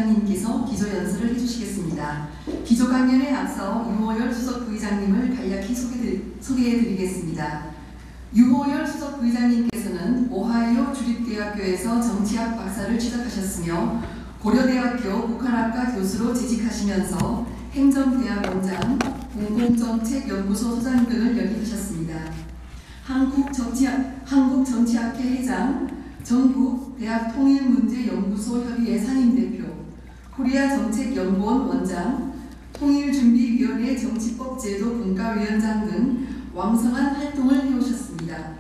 부의장님께서 기조 연설을 해주시겠습니다. 기조 강연에 앞서 유호열 수석 부의장님을 간략히 소개해드리겠습니다. 유호열 수석 부의장님께서는 오하이오 주립대학교에서 정치학 박사를 취득하셨으며 고려대학교 북한학과 교수로 재직하시면서 행정대학원장, 공공정책연구소 소장 등을 역임하셨습니다. 한국정치학회 회장, 전국대학통일문제연구소 협의회 상임대표, 코리아정책연구원 원장, 통일준비위원회 정치법제도 분과위원장 등 왕성한 활동을 해오셨습니다.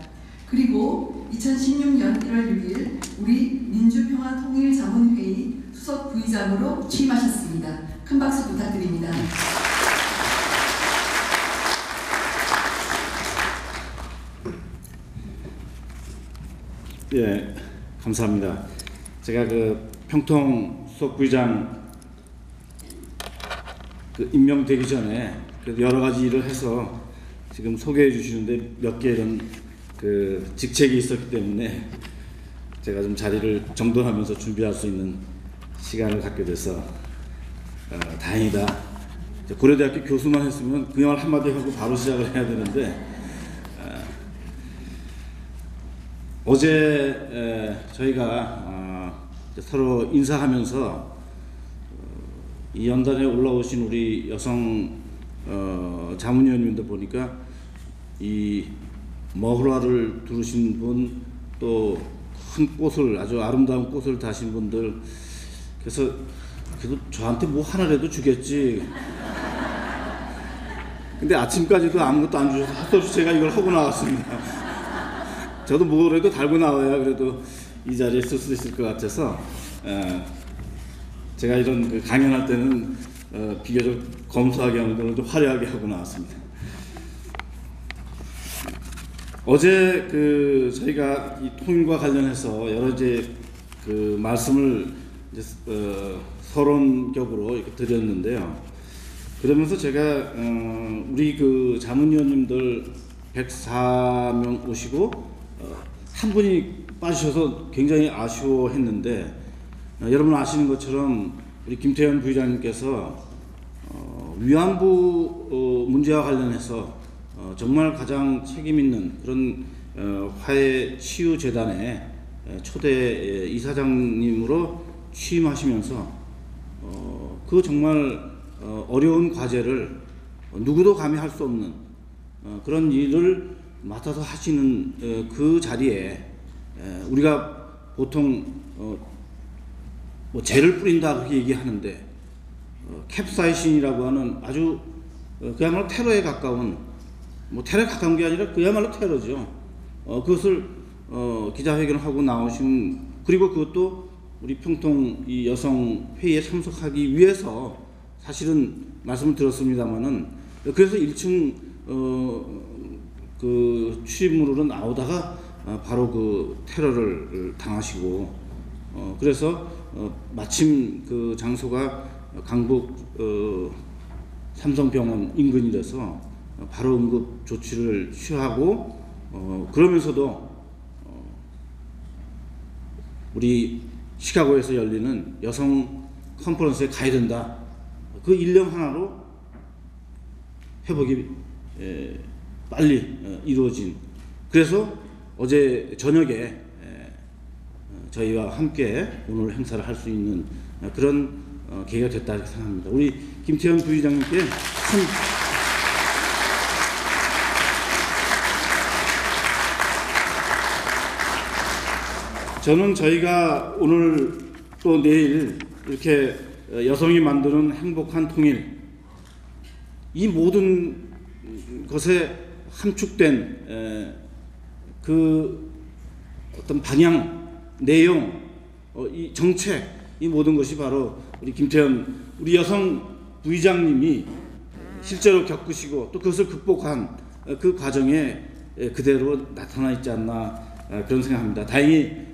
그리고 2016년 1월 6일 우리 민주평화통일자문회의 수석 부의장으로 취임하셨습니다. 큰 박수 부탁드립니다. 예, 감사합니다. 제가 평통 수석 부의장 임명되기 전에 여러 가지 일을 해서 지금 소개해 주시는데 몇 개 이런 직책이 있었기 때문에 제가 좀 자리를 정돈하면서 준비할 수 있는 시간을 갖게 돼서 다행이다. 고려대학교 교수만 했으면 그 말 한마디 하고 바로 시작을 해야 되는데 어제 저희가 서로 인사하면서 이 연단에 올라오신 우리 여성 자문위원님들 보니까 이 머흐라를 두르신 분, 또 큰 꽃을, 아주 아름다운 꽃을 다신 분들, 그래서 그래도 저한테 뭐 하나라도 주겠지. 근데 아침까지도 아무것도 안 주셔서 할 수 없이 제가 이걸 하고 나왔습니다. 저도 뭐라도 달고 나와야 그래도 이 자리에 쓸 수 있을 것 같아서 제가 이런 강연할 때는 비교적 검소하게 하는 걸 좀 화려하게 하고 나왔습니다. 어제 저희가 이 통일과 관련해서 여러 이제 말씀을 이제 서론격으로 이렇게 드렸는데요. 그러면서 제가 우리 자문위원님들 104명 오시고 한 분이 빠지셔서 굉장히 아쉬워했는데 여러분 아시는 것처럼 우리 김태현 부의장님께서 위안부 문제와 관련해서 정말 가장 책임 있는 그런 화해 치유 재단의 초대 이사장님으로 취임하시면서 그 정말 어려운 과제를 누구도 감히 할 수 없는 그런 일을 맡아서 하시는 그 자리에 우리가 보통 뭐 재를 뿌린다 그렇게 얘기하는데 캡사이신이라고 하는 아주 그야말로 테러에 가까운, 뭐 테러에 가까운 게 아니라 그야말로 테러죠. 그것을 기자회견을 하고 나오신, 그리고 그것도 우리 평통 이 여성 회의에 참석하기 위해서 사실은 말씀을 들었습니다마는, 그래서 1층 취임으로 나오다가 바로 테러를 당하시고, 그래서 마침 그 장소가 강북 삼성병원 인근이라서 바로 응급 조치를 취하고, 그러면서도 우리 시카고에서 열리는 여성 컨퍼런스에 가야 된다. 그 일념 하나로 회복이 빨리 이루어진, 그래서 어제 저녁에 저희와 함께 오늘 행사를 할 수 있는 그런 계기가 됐다 이렇게 생각합니다. 우리 김태현 부의장님께 참 저는 저희가 오늘 또 내일 이렇게 여성이 만드는 행복한 통일, 이 모든 것에 함축된 그 어떤 방향, 내용, 이 정책, 이 모든 것이 바로 우리 김태현 우리 여성 부의장님이 실제로 겪으시고 또 그것을 극복한 그 과정에 그대로 나타나 있지 않나 그런 생각합니다. 다행히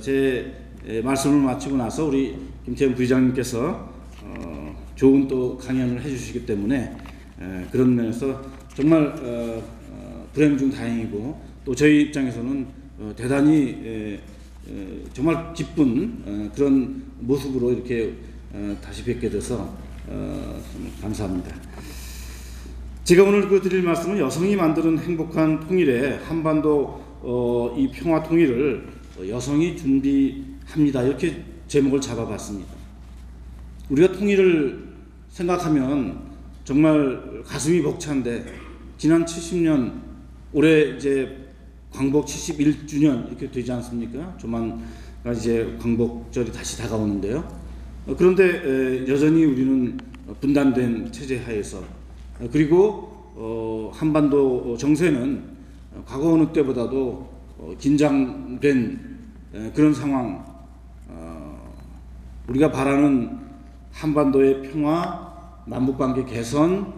제 말씀을 마치고 나서 우리 김태현 부의장님께서 좋은 또 강연을 해주시기 때문에 그런 면에서 정말 불행 중 다행이고, 또 저희 입장에서는 대단히 정말 기쁜 그런 모습으로 이렇게 다시 뵙게 돼서 좀 감사합니다. 제가 오늘 드릴 말씀은 여성이 만드는 행복한 통일에 한반도 이 평화 통일을 여성이 준비합니다. 이렇게 제목을 잡아봤습니다. 우리가 통일을 생각하면 정말 가슴이 벅찬데 지난 70년 올해 이제 광복 71주년 이렇게 되지 않습니까? 조만간 이제 광복절이 다시 다가오는데요. 그런데 여전히 우리는 분단된 체제 하에서 그리고 한반도 정세는 과거 어느 때보다도 긴장된 그런 상황, 우리가 바라는 한반도의 평화, 남북관계 개선,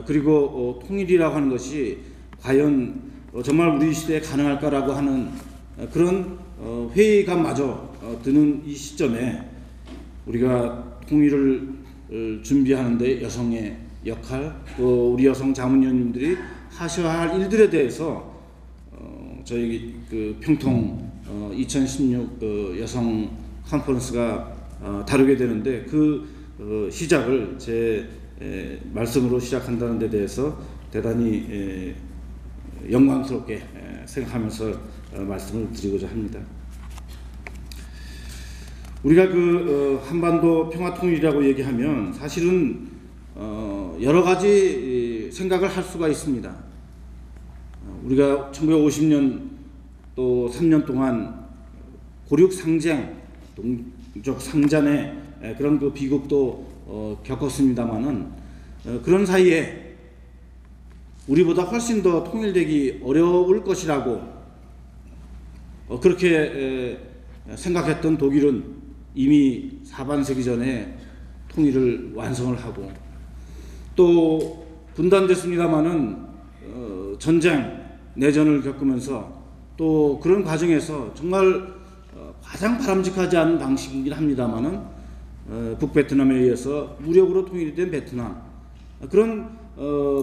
그리고 통일이라고 하는 것이 과연 정말 우리 시대에 가능할까라고 하는 그런 회의감마저 드는 이 시점에 우리가 통일을 준비하는데 여성의 역할, 또 우리 여성 자문위원님들이 하셔야 할 일들에 대해서 저희 그 평통 2016 여성 컨퍼런스가 다루게 되는데 그 시작을 제 말씀으로 시작한다는 데 대해서 대단히 영광스럽게 생각하면서 말씀을 드리고자 합니다. 우리가 그 한반도 평화통일이라고 얘기하면 사실은 여러 가지 생각을 할 수가 있습니다. 우리가 1950년 또 3년 동안 고륙 상쟁, 동족 상잔의 그런 그 비극도 겪었습니다만은 그런 사이에 우리보다 훨씬 더 통일되기 어려울 것이라고 그렇게 생각했던 독일은 이미 사반세기 전에 통일을 완성을 하고 또 분단됐습니다마는 전쟁, 내전을 겪으면서 또 그런 과정에서 정말 가장 바람직하지 않은 방식이긴 합니다마는 북베트남에 의해서 무력으로 통일이 된 베트남, 그런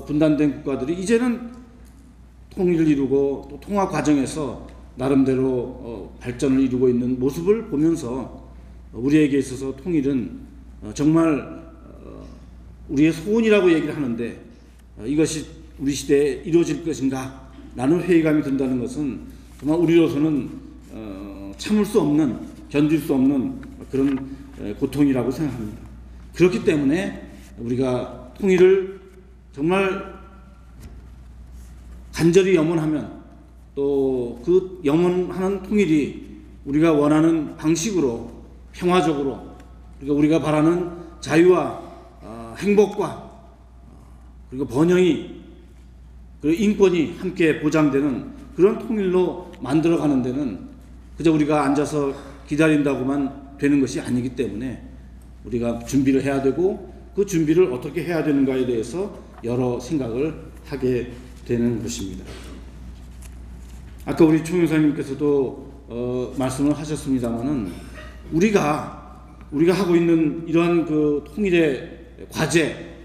분단된 국가들이 이제는 통일을 이루고 또 통화 과정에서 나름대로 발전을 이루고 있는 모습을 보면서 우리에게 있어서 통일은 정말 우리의 소원이라고 얘기를 하는데 이것이 우리 시대에 이루어질 것인가 라는 회의감이 든다는 것은 정말 우리로서는 참을 수 없는, 견딜 수 없는 그런 고통이라고 생각합니다. 그렇기 때문에 우리가 통일을 정말 간절히 염원하면 또 그 염원하는 통일이 우리가 원하는 방식으로 평화적으로 우리가 바라는 자유와 행복과 그리고 번영이 그리고 인권이 함께 보장되는 그런 통일로 만들어가는 데는 그저 우리가 앉아서 기다린다고만 되는 것이 아니기 때문에 우리가 준비를 해야 되고 그 준비를 어떻게 해야 되는가에 대해서 여러 생각을 하게 되는 것입니다. 아까 우리 총영사님께서도 말씀을 하셨습니다마는 우리가 하고 있는 이러한 그 통일의 과제,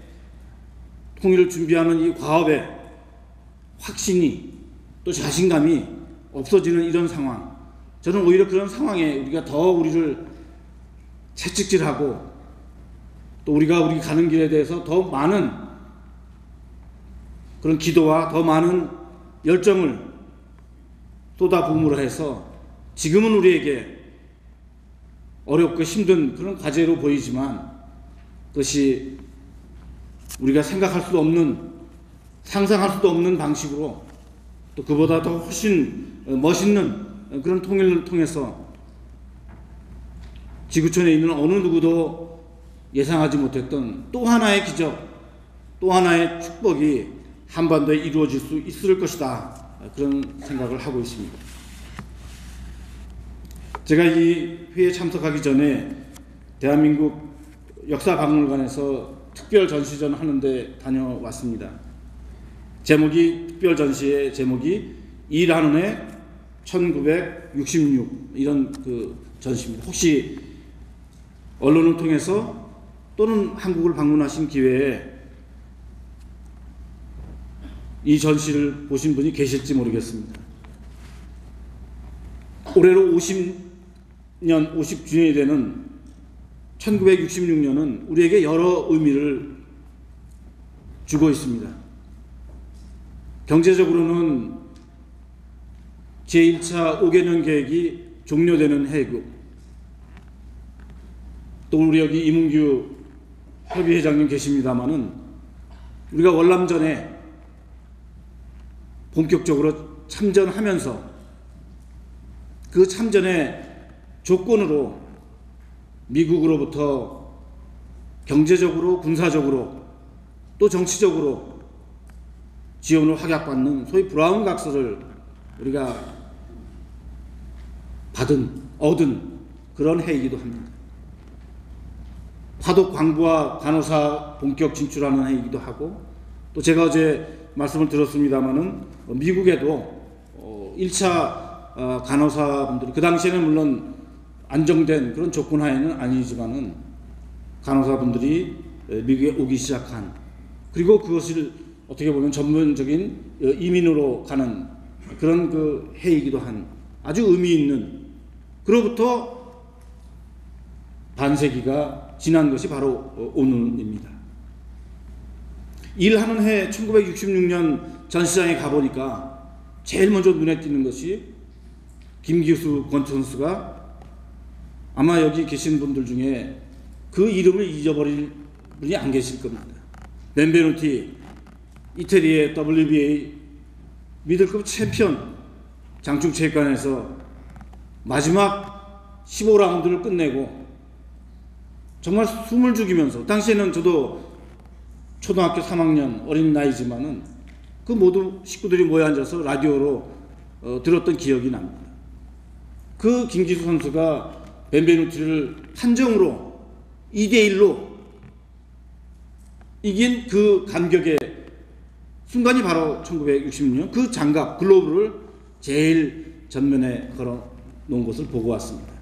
통일을 준비하는 이 과업에 확신이 또 자신감이 없어지는 이런 상황, 저는 오히려 그런 상황에 우리가 더 우리를 채찍질하고 또 우리 가는 길에 대해서 더 많은 그런 기도와 더 많은 열정을 쏟아부음으로 해서 지금은 우리에게 어렵고 힘든 그런 과제로 보이지만 그것이 우리가 생각할 수도 없는, 상상할 수도 없는 방식으로 또 그보다 더 훨씬 멋있는 그런 통일을 통해서 지구촌에 있는 어느 누구도 예상하지 못했던 또 하나의 기적, 또 하나의 축복이 한반도에 이루어질 수 있을 것이다, 그런 생각을 하고 있습니다. 제가 이 회의에 참석하기 전에 대한민국 역사박물관에서 특별 전시전 하는데 다녀왔습니다. 특별 전시의 제목이 일한운의 1966 이런 그 전시입니다. 혹시 언론을 통해서 또는 한국을 방문하신 기회에 이 전시를 보신 분이 계실지 모르겠습니다. 올해로 50주년이 되는 1966년은 우리에게 여러 의미를 주고 있습니다. 경제적으로는 제1차 5개년 계획이 종료되는 해이고, 또 우리 여기 이문규 협의회장님 계십니다마는 우리가 월남전에 본격적으로 참전하면서 그 참전의 조건으로 미국으로부터 경제적으로, 군사적으로, 또 정치적으로 지원을 확약받는 소위 브라운 각서를 우리가 얻은 그런 해이기도 합니다. 화독 광부와 간호사 본격 진출하는 해이기도 하고, 또 제가 어제 말씀을 들었습니다마는 미국에도 1차 간호사분들이, 그 당시에는 물론 안정된 그런 조건 하에는 아니지만은 간호사분들이 미국에 오기 시작한, 그리고 그것을 어떻게 보면 전문적인 이민으로 가는 그런 그 해이기도 한 아주 의미 있는, 그로부터 반세기가 지난 것이 바로 오늘입니다. 일하는 해 1966년 전시장에 가보니까 제일 먼저 눈에 띄는 것이 김기수 권투선수가, 아마 여기 계신 분들 중에 그 이름을 잊어버릴 분이 안 계실 겁니다. 벤베누티, 이태리의 WBA 미들급 챔피언 장충체육관에서 마지막 15라운드를 끝내고 정말 숨을 죽이면서, 당시에는 저도 초등학교 3학년 어린 나이지만은 그 모두 식구들이 모여 앉아서 라디오로 들었던 기억이 납니다. 그 김기수 선수가 벤베누티를 판정으로 2대1로 이긴 그 감격의 순간이 바로 1966년 그 장갑, 글로브를 제일 전면에 걸어 놓은 것을 보고 왔습니다.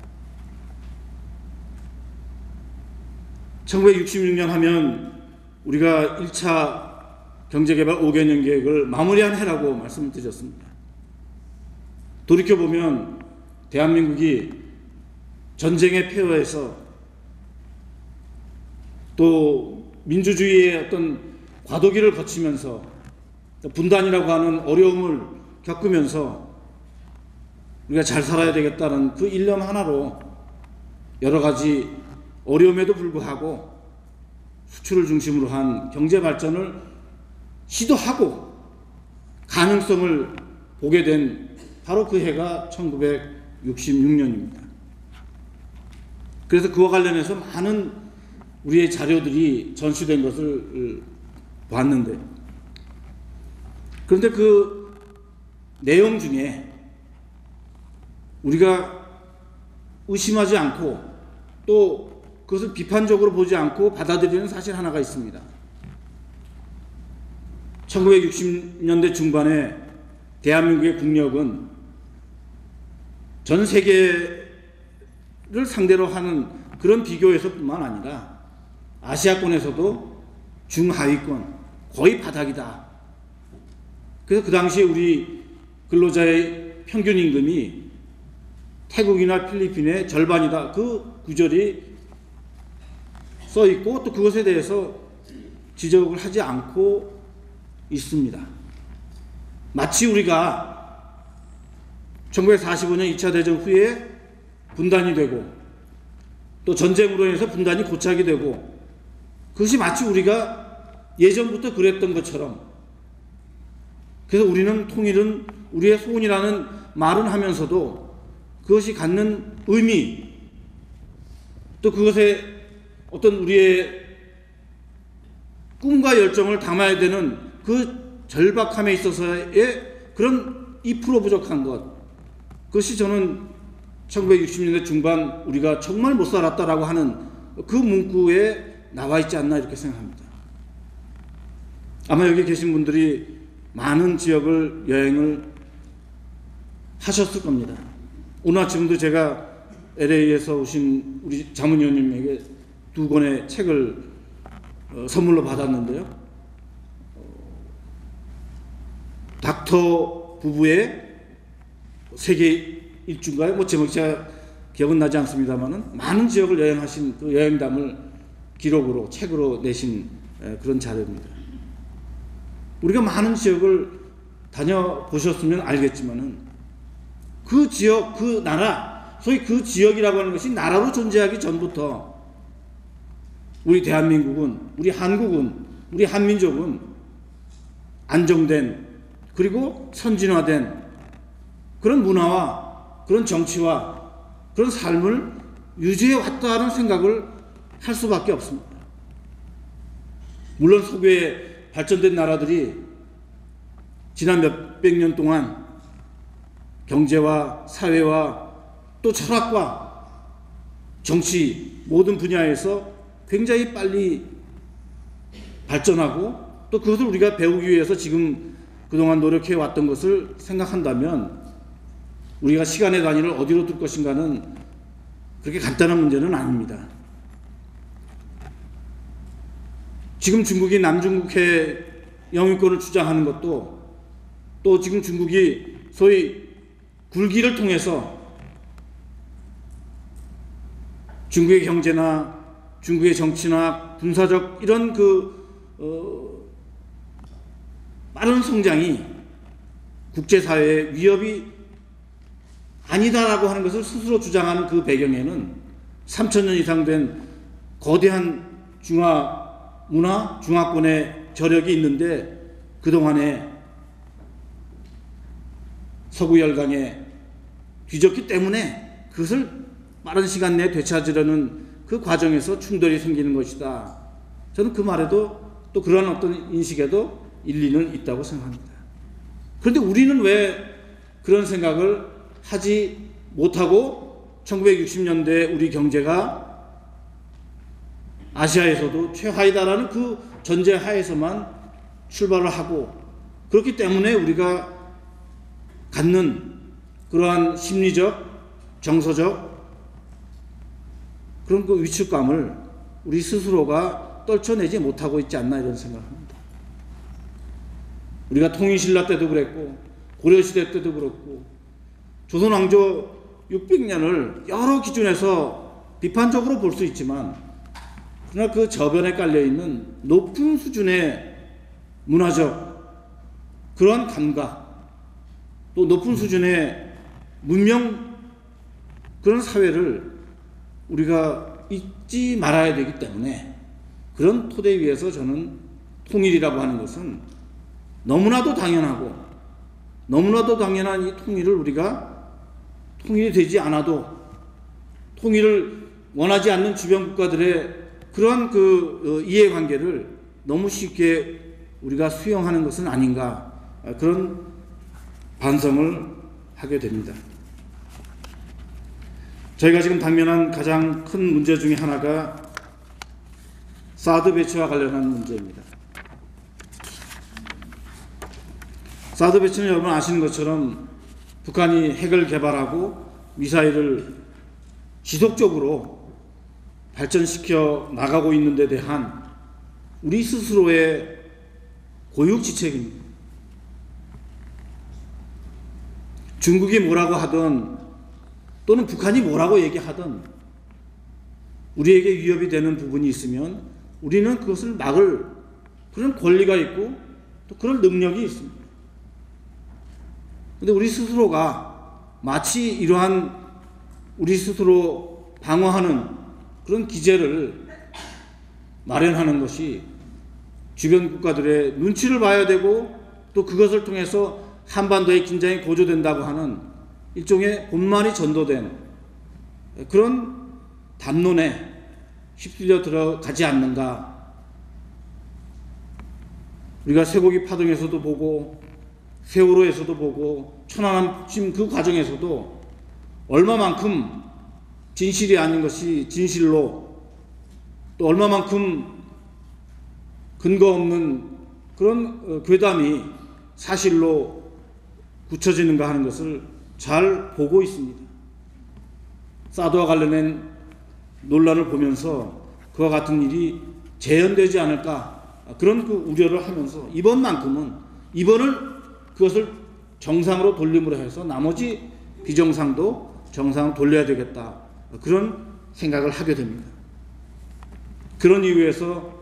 1966년 하면 우리가 1차 경제개발 5개년 계획을 마무리한 해라고 말씀을 드렸습니다. 돌이켜보면 대한민국이 전쟁의 폐허에서 또 민주주의의 어떤 과도기를 거치면서 분단이라고 하는 어려움을 겪으면서 우리가 잘 살아야 되겠다는 그 일념 하나로 여러 가지 어려움에도 불구하고 수출을 중심으로 한 경제 발전을 시도하고 가능성을 보게 된 바로 그 해가 1966년입니다. 그래서 그와 관련해서 많은 우리의 자료들이 전시된 것을 봤는데, 그런데 그 내용 중에 우리가 의심하지 않고 또 그것을 비판적으로 보지 않고 받아들이는 사실 하나가 있습니다. 1960년대 중반에 대한민국의 국력은 전 세계를 상대로 하는 그런 비교에서뿐만 아니라 아시아권에서도 중하위권, 거의 바닥이다. 그래서 그 당시에 우리 근로자의 평균 임금이 태국이나 필리핀의 절반이다. 그 구절이 써 있고 또 그것에 대해서 지적을 하지 않고 있습니다. 마치 우리가 1945년 2차 대전 후에 분단이 되고 또 전쟁으로 인해서 분단이 고착이 되고, 그것이 마치 우리가 예전부터 그랬던 것처럼, 그래서 우리는 통일은 우리의 소원이라는 말은 하면서도 그것이 갖는 의미, 또 그것에 어떤 우리의 꿈과 열정을 담아야 되는 그 절박함에 있어서의 그런 2% 부족한 것, 그것이 저는 1960년대 중반 우리가 정말 못 살았다라고 하는 그 문구에 나와 있지 않나 이렇게 생각합니다. 아마 여기 계신 분들이 많은 지역을 여행을 하셨을 겁니다. 오늘 아침도 제가 LA에서 오신 우리 자문위원님에게 2권의 책을 선물로 받았는데요. 닥터 부부의 세계 일주인가요? 제목이 제가 기억은 나지 않습니다만은 많은 지역을 여행하신 그 여행담을 기록으로 책으로 내신 그런 자료입니다. 우리가 많은 지역을 다녀보셨으면 알겠지만은 그 지역, 그 나라, 소위 그 지역이라고 하는 것이 나라로 존재하기 전부터 우리 대한민국은, 우리 한국은, 우리 한민족은 안정된 그리고 선진화된 그런 문화와 그런 정치와 그런 삶을 유지해 왔다는 생각을 할 수밖에 없습니다. 물론 소비에 발전된 나라들이 지난 몇백 년 동안 경제와 사회와 또 철학과 정치 모든 분야에서 굉장히 빨리 발전하고 또 그것을 우리가 배우기 위해서 지금 그동안 노력해 왔던 것을 생각한다면 우리가 시간의 단위를 어디로 둘 것인가는 그렇게 간단한 문제는 아닙니다. 지금 중국이 남중국해 영유권을 주장하는 것도 또 지금 중국이 소위 굴기를 통해서 중국의 경제나 중국의 정치나 군사적 이런 빠른 성장이 국제사회에 위협이 아니다라고 하는 것을 스스로 주장하는 그 배경에는 3,000년 이상 된 거대한 문화, 중화권의 저력이 있는데 그동안에 서구 열강에 뒤졌기 때문에 그것을 빠른 시간 내에 되찾으려는 그 과정에서 충돌이 생기는 것이다. 저는 그 말에도 또 그런 어떤 인식에도 일리는 있다고 생각합니다. 그런데 우리는 왜 그런 생각을 하지 못하고 1960년대 우리 경제가 아시아에서도 최하이다라는 그 전제 하에서만 출발을 하고 그렇기 때문에 우리가 갖는 그러한 심리적, 정서적 그런 그 위축감을 우리 스스로가 떨쳐내지 못하고 있지 않나 이런 생각을 합니다. 우리가 통일신라 때도 그랬고 고려시대 때도 그렇고 조선왕조 600년을 여러 기준에서 비판적으로 볼 수 있지만 그러나 그 저변에 깔려있는 높은 수준의 문화적 그러한 감각 또 높은 수준의 문명 그런 사회를 우리가 잊지 말아야 되기 때문에 그런 토대 위에서 저는 통일이라고 하는 것은 너무나도 당연하고 너무나도 당연한 이 통일을 우리가 통일이 되지 않아도 통일을 원하지 않는 주변 국가들의 그러한 그 이해관계를 너무 쉽게 우리가 수용하는 것은 아닌가 그런 반성을 하게 됩니다. 저희가 지금 당면한 가장 큰 문제 중에 하나가 사드 배치와 관련한 문제입니다. 사드 배치는 여러분 아시는 것처럼 북한이 핵을 개발하고 미사일을 지속적으로 발전시켜 나가고 있는 데 대한 우리 스스로의 고육지책입니다. 중국이 뭐라고 하든 또는 북한이 뭐라고 얘기하든 우리에게 위협이 되는 부분이 있으면 우리는 그것을 막을 그런 권리가 있고 또 그런 능력이 있습니다. 그런데 우리 스스로가 마치 이러한 우리 스스로 방어하는 그런 기제를 마련하는 것이 주변 국가들의 눈치를 봐야 되고 또 그것을 통해서 한반도의 긴장이 고조된다고 하는 일종의 본말이 전도된 그런 담론에 휩쓸려 들어가지 않는가. 우리가 쇠고기 파동에서도 보고 세월호에서도 보고 천안함 그 과정에서도 얼마만큼 진실이 아닌 것이 진실로 또 얼마만큼 근거 없는 그런 괴담이 사실로 굳혀지는가 하는 것을 잘 보고 있습니다. 사드와 관련된 논란을 보면서 그와 같은 일이 재현되지 않을까 그런 그 우려를 하면서 이번을 그것을 정상으로 돌림으로 해서 나머지 비정상도 정상으로 돌려야 되겠다 그런 생각을 하게 됩니다. 그런 이유에서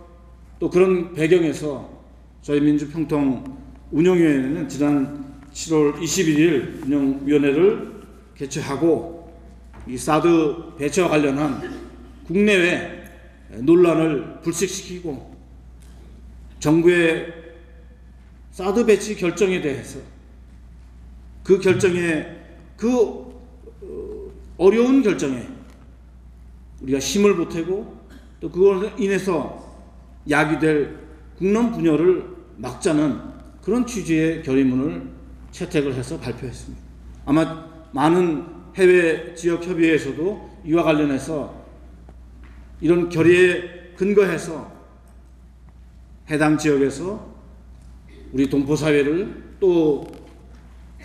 또 그런 배경에서 저희 민주평통운영위원회는 지난 7월 21일 운영위원회를 개최하고 이 사드 배치와 관련한 국내외 논란을 불식시키고 정부의 사드 배치 결정에 대해서 그 결정에 어려운 결정에 우리가 힘을 보태고 또 그걸로 인해서 야기될 국론 분열을 막자는 그런 취지의 결의문을 채택을 해서 발표했습니다. 아마 많은 해외 지역 협의회에서도 이와 관련해서 이런 결의에 근거해서 해당 지역에서 우리 동포사회를 또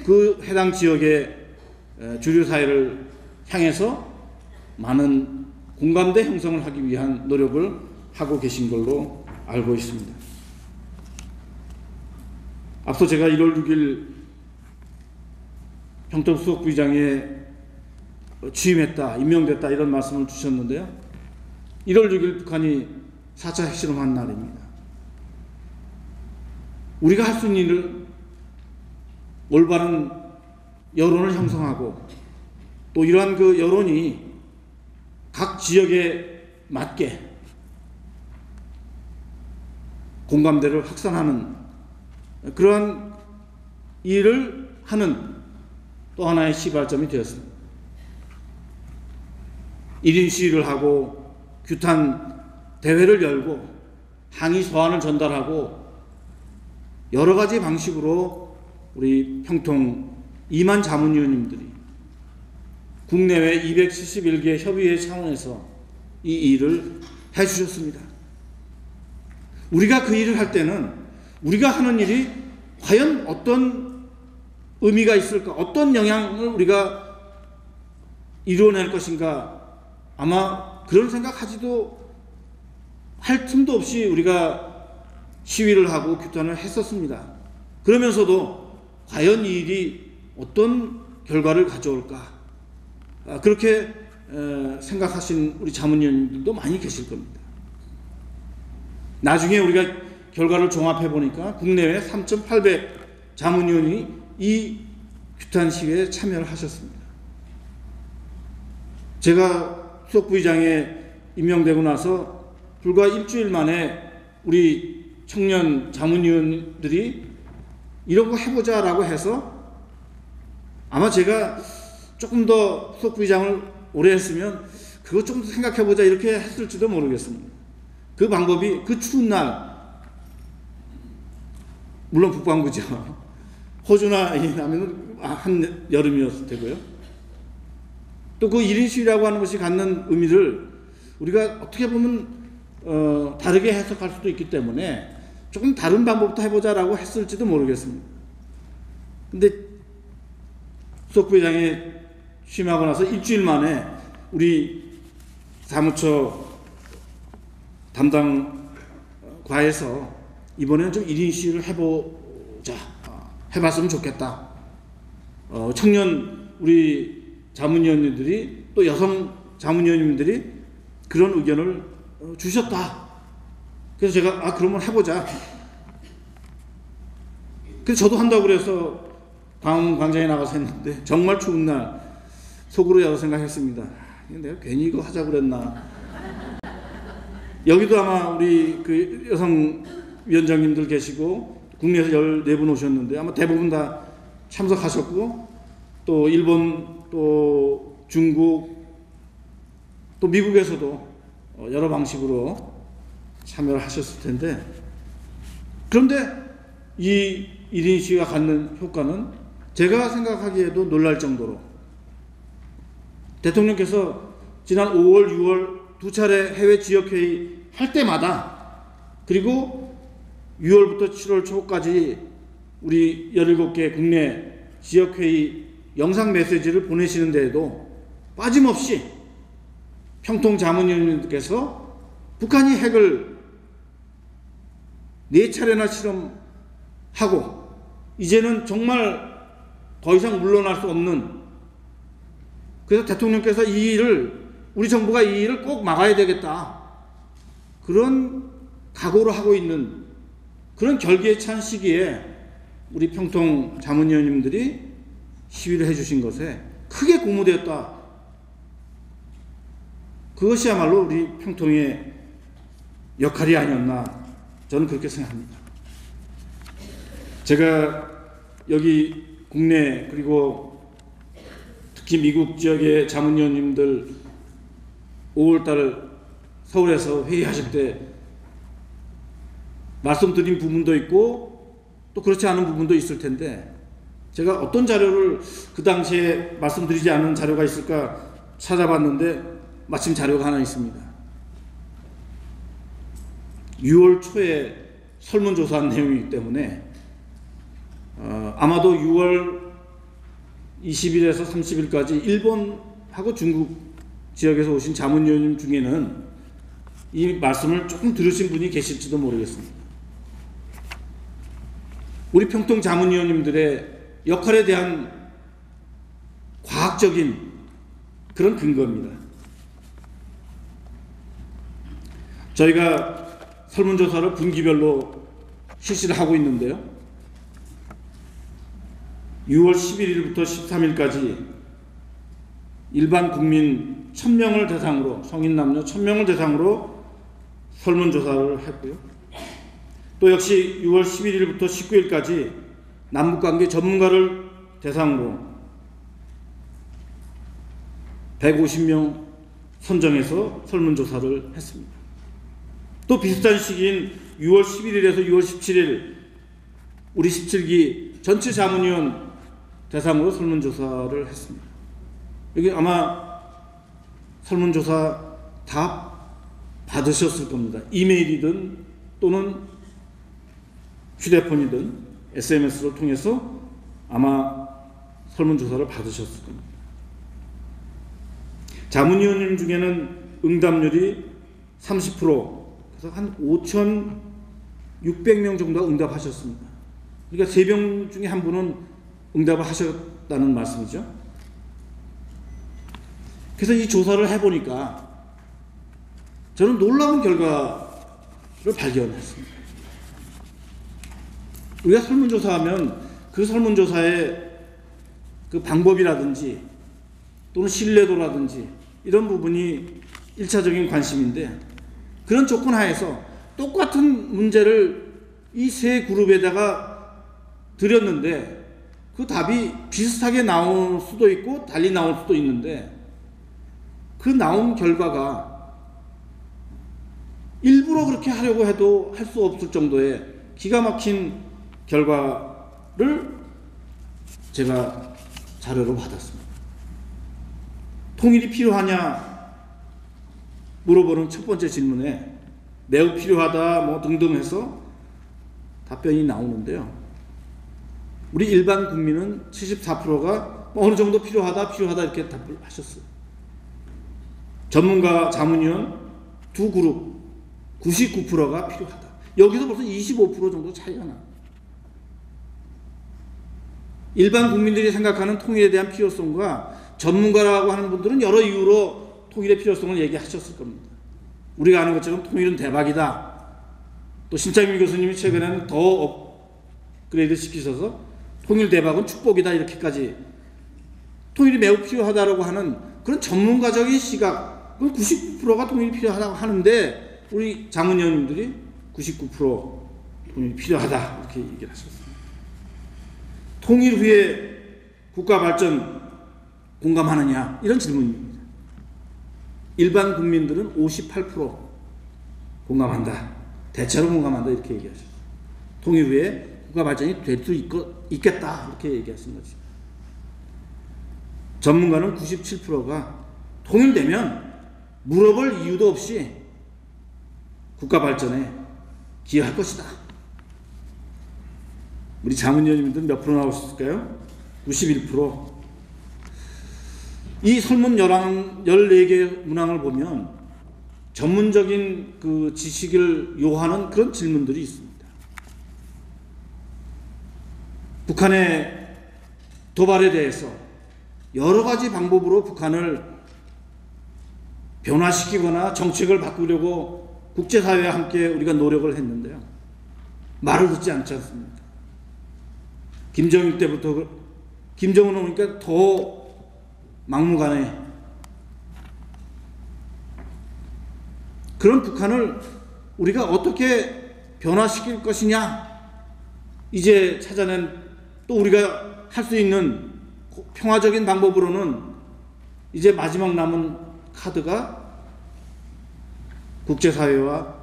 그 해당 지역의 주류사회를 향해서 많은 공감대 형성을 하기 위한 노력을 하고 계신 걸로 알고 있습니다. 앞서 제가 1월 6일 평통수석부의장에 취임했다, 임명됐다 이런 말씀을 주셨는데요. 1월 6일 북한이 4차 핵실험한 날입니다. 우리가 할 수 있는 일을 올바른 여론을 형성하고 또 이러한 그 여론이 각 지역에 맞게 공감대를 확산하는 그러한 일을 하는 또 하나의 시발점이 되었습니다. 1인 시위를 하고 규탄 대회를 열고 항의 서한을 전달하고 여러 가지 방식으로 우리 평통 2만 자문위원님들이 국내외 271개 협의회 차원에서 이 일을 해주셨습니다. 우리가 그 일을 할 때는 우리가 하는 일이 과연 어떤 의미가 있을까, 어떤 영향을 우리가 이루어낼 것인가, 아마 그런 생각하지도 할 틈도 없이 우리가 시위를 하고 규탄을 했었습니다. 그러면서도 과연 이 일이 어떤 결과를 가져올까, 그렇게 생각하신 우리 자문위원님들도 많이 계실 겁니다. 나중에 우리가 결과를 종합해 보니까 국내외 3,800 자문위원이 이 규탄 시위에 참여를 하셨습니다. 제가 수석부의장에 임명되고 나서 불과 일주일 만에 우리 청년 자문위원들이 이런 거 해보자라고 해서 아마 제가 조금 더 수석부의장을 오래 했으면 그거 좀 더 생각해보자 이렇게 했을지도 모르겠습니다. 그 방법이 그 추운 날, 물론 북반구죠. 호주나 하면 한 여름이었을 테고요. 또 그 1인 시위라고 하는 것이 갖는 의미를 우리가 어떻게 보면 다르게 해석할 수도 있기 때문에 조금 다른 방법부터 해보자라고 했을지도 모르겠습니다. 근데 수석부의장에 취임하고 나서 일주일 만에 우리 사무처 담당 과에서 이번에는 좀 1인 시위를 해보자, 해봤으면 좋겠다. 청년 우리 자문위원님들이 또 여성 자문위원님들이 그런 의견을 주셨다. 그래서 제가 그러면 해보자. 그래서 저도 한다고 그래서 광장에 나가서 했는데 정말 추운 날 속으로 여러 생각했습니다. 내가 괜히 이거 하자고 그랬나. 여기도 아마 우리 그 여성 위원장님들 계시고 국내에서 14분 오셨는데 아마 대부분 다 참석하셨고 또 일본 또 중국 또 미국에서도 여러 방식으로 참여를 하셨을 텐데, 그런데 이 1인 시위가 갖는 효과는 제가 생각하기에도 놀랄 정도로 대통령께서 지난 5월, 6월 두 차례 해외 지역회의 할 때마다 그리고 6월부터 7월 초까지 우리 17개 국내 지역회의 영상 메시지를 보내시는 데에도 빠짐없이 평통 자문위원님께서 북한이 핵을 4차례나 실험하고 이제는 정말 더 이상 물러날 수 없는, 그래서 대통령께서 이 일을 우리 정부가 이 일을 꼭 막아야 되겠다. 그런 각오를 하고 있는 그런 결기에 찬 시기에 우리 평통 자문위원님들이 시위를 해주신 것에 크게 고무되었다. 그것이야말로 우리 평통의 역할이 아니었나 저는 그렇게 생각합니다. 제가 여기 국내 그리고 특히 미국 지역의 자문위원님들 5월달 서울에서 회의하실 때 말씀드린 부분도 있고 또 그렇지 않은 부분도 있을 텐데 제가 어떤 자료를 그 당시에 말씀드리지 않은 자료가 있을까 찾아봤는데 마침 자료가 하나 있습니다. 6월 초에 설문조사한 내용이기 때문에 아마도 6월 20일에서 30일까지 일본하고 중국 지역에서 오신 자문위원님 중에는 이 말씀을 조금 들으신 분이 계실지도 모르겠습니다. 우리 평통 자문위원님들의 역할에 대한 과학적인 그런 근거입니다. 저희가 설문조사를 분기별로 실시를 하고 있는데요. 6월 11일부터 13일까지 일반 국민 1000명을 대상으로 성인 남녀 1000명을 대상으로 설문조사를 했고요. 또 역시 6월 11일부터 19일까지 남북관계 전문가를 대상으로 150명 선정해서 설문조사를 했습니다. 또 비슷한 시기인 6월 11일에서 6월 17일 우리 17기 전체 자문위원 대상으로 설문조사를 했습니다. 여기 아마 설문조사 다 받으셨을 겁니다. 이메일이든 또는 휴대폰이든 SMS를 통해서 아마 설문조사를 받으셨을 겁니다. 자문위원님 중에는 응답률이 30%, 그래서 한 5,600명 정도가 응답하셨습니다. 그러니까 3명 중에 한 분은 응답을 하셨다는 말씀이죠. 그래서 이 조사를 해보니까 저는 놀라운 결과를 발견했습니다. 우리가 설문조사하면 그 설문조사의 그 방법이라든지 또는 신뢰도라든지 이런 부분이 1차적인 관심인데 그런 조건 하에서 똑같은 문제를 이 세 그룹에다가 드렸는데 그 답이 비슷하게 나올 수도 있고 달리 나올 수도 있는데 그 나온 결과가 일부러 그렇게 하려고 해도 할 수 없을 정도의 기가 막힌 결과를 제가 자료로 받았습니다. 통일이 필요하냐 물어보는 첫 번째 질문에 매우 필요하다 뭐 등등 해서 답변이 나오는데요. 우리 일반 국민은 74%가 어느 정도 필요하다 이렇게 답을 하셨어요. 전문가 자문위원 두 그룹 99%가 필요하다. 여기서 벌써 25% 정도 차이가 나. 일반 국민들이 생각하는 통일에 대한 필요성과 전문가라고 하는 분들은 여러 이유로 통일의 필요성을 얘기하셨을 겁니다. 우리가 아는 것처럼 통일은 대박이다. 또 신창민 교수님이 최근에는 더 업그레이드 시키셔서 통일 대박은 축복이다 이렇게까지 통일이 매우 필요하다고 하는 그런 전문가적인 시각, 99%가 통일이 필요하다고 하는데 우리 자문위원님들이 99% 통일이 필요하다 이렇게 얘기를 하셨습니다. 통일 후에 국가 발전 공감하느냐 이런 질문입니다. 일반 국민들은 58% 공감한다. 대체로 공감한다 이렇게 얘기하셨어요. 통일 후에 국가 발전이 될 수 있겠다 이렇게 얘기하신 거죠. 전문가는 97%가 통일되면 물어볼 이유도 없이 국가 발전에 기여할 것이다. 우리 자문위원님들 몇 프로 나오셨을까요? 91%. 이 설문 14개 문항을 보면 전문적인 그 지식을 요하는 그런 질문들이 있습니다. 북한의 도발에 대해서 여러 가지 방법으로 북한을 변화시키거나 정책을 바꾸려고 국제사회와 함께 우리가 노력을 했는데요. 말을 듣지 않지 않습니까? 김정일 때부터 김정은 오니까 더 막무가내 그런 북한을 우리가 어떻게 변화시킬 것이냐, 이제 찾아낸 또 우리가 할 수 있는 평화적인 방법으로는 이제 마지막 남은 카드가 국제사회와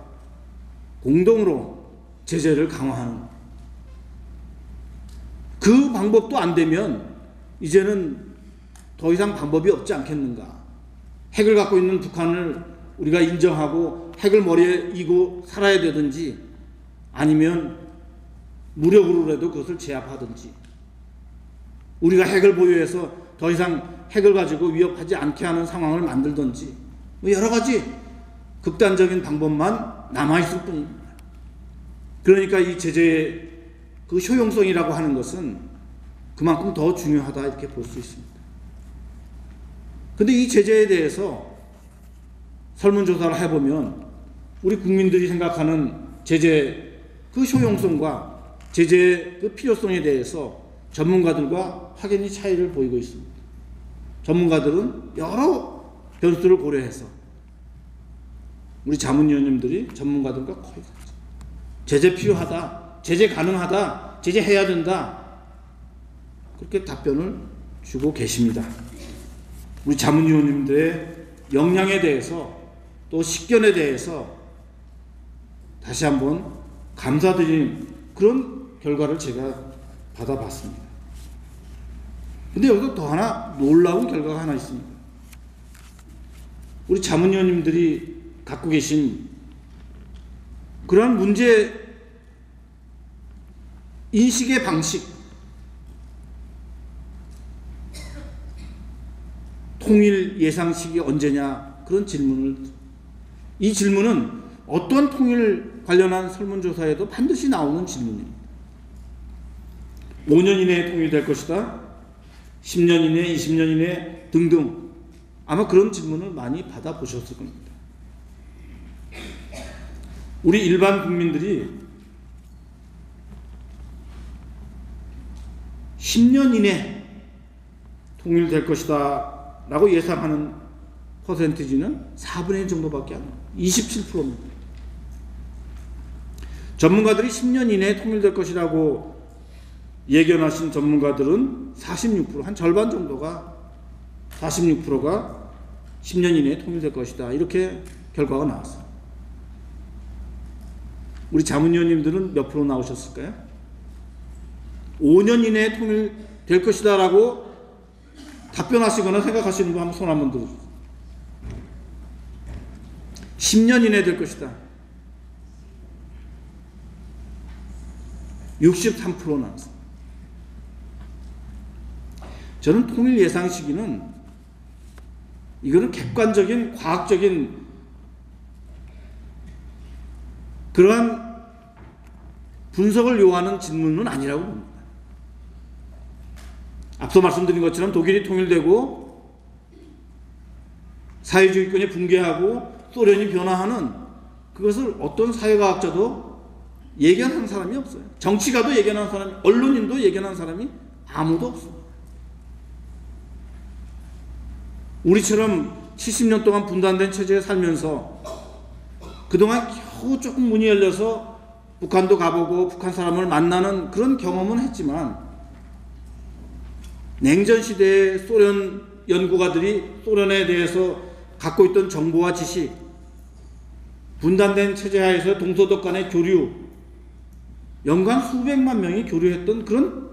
공동으로 제재를 강화하는, 그 방법도 안 되면 이제는 더 이상 방법이 없지 않겠는가. 핵을 갖고 있는 북한을 우리가 인정하고 핵을 머리에 이고 살아야 되든지, 아니면 무력으로라도 그것을 제압하든지, 우리가 핵을 보유해서 더 이상 핵을 가지고 위협하지 않게 하는 상황을 만들든지, 여러 가지 극단적인 방법만 남아있을 뿐입니다. 그러니까 이 제재의 그 효용성이라고 하는 것은 그만큼 더 중요하다, 이렇게 볼 수 있습니다. 근데 이 제재에 대해서 설문조사를 해보면 우리 국민들이 생각하는 제재 그 효용성과 제재의 그 필요성에 대해서 전문가들과 확연히 차이를 보이고 있습니다. 전문가들은 여러 변수를 고려해서, 우리 자문위원님들이 전문가들과 거의 같죠. 제재 필요하다, 제재 가능하다, 제재해야 된다, 그렇게 답변을 주고 계십니다. 우리 자문위원님들의 역량에 대해서 또 식견에 대해서 다시 한번 감사드리는 그런 결과를 제가 받아봤습니다. 근데 여기서 더 하나 놀라운 결과가 하나 있습니다. 우리 자문위원님들이 갖고 계신 그러한 문제 인식의 방식, 통일 예상식이 언제냐, 그런 질문을, 이 질문은 어떤 통일 관련한 설문조사에도 반드시 나오는 질문입니다. 5년 이내에 통일될 것이다, 10년 이내, 20년 이내 등등, 아마 그런 질문을 많이 받아보셨을 겁니다. 우리 일반 국민들이 10년 이내 통일될 것이다 라고 예상하는 퍼센티지는 4분의 1 정도밖에 안 돼요. 27%입니다. 전문가들이 10년 이내에 통일될 것이라고 예견하신 전문가들은 46%, 한 절반 정도가, 46%가 10년 이내에 통일될 것이다, 이렇게 결과가 나왔어요. 우리 자문위원님들은 몇 프로 나오셨을까요? 5년 이내에 통일될 것이다 라고 답변하시거나 생각하시는 분 한번 손 한번 들어주세요. 10년 이내에 될 것이다. 63% 나왔습니다. 저는 통일 예상 시기는, 이거는 객관적인 과학적인 그러한 분석을 요하는 질문은 아니라고 봅니다. 앞서 말씀드린 것처럼 독일이 통일되고 사회주의권이 붕괴하고 소련이 변화하는, 그것을 어떤 사회과학자도 예견한 사람이 없어요. 정치가도 예견한 사람이, 언론인도 예견한 사람이 아무도 없습니다. 우리처럼 70년 동안 분단된 체제에 살면서 그동안 겨우 조금 문이 열려서 북한도 가보고 북한 사람을 만나는 그런 경험은 했지만, 냉전 시대의 소련 연구가들이 소련에 대해서 갖고 있던 정보와 지식, 분단된 체제 하에서 동서독 간의 교류, 연간 수백만 명이 교류했던 그런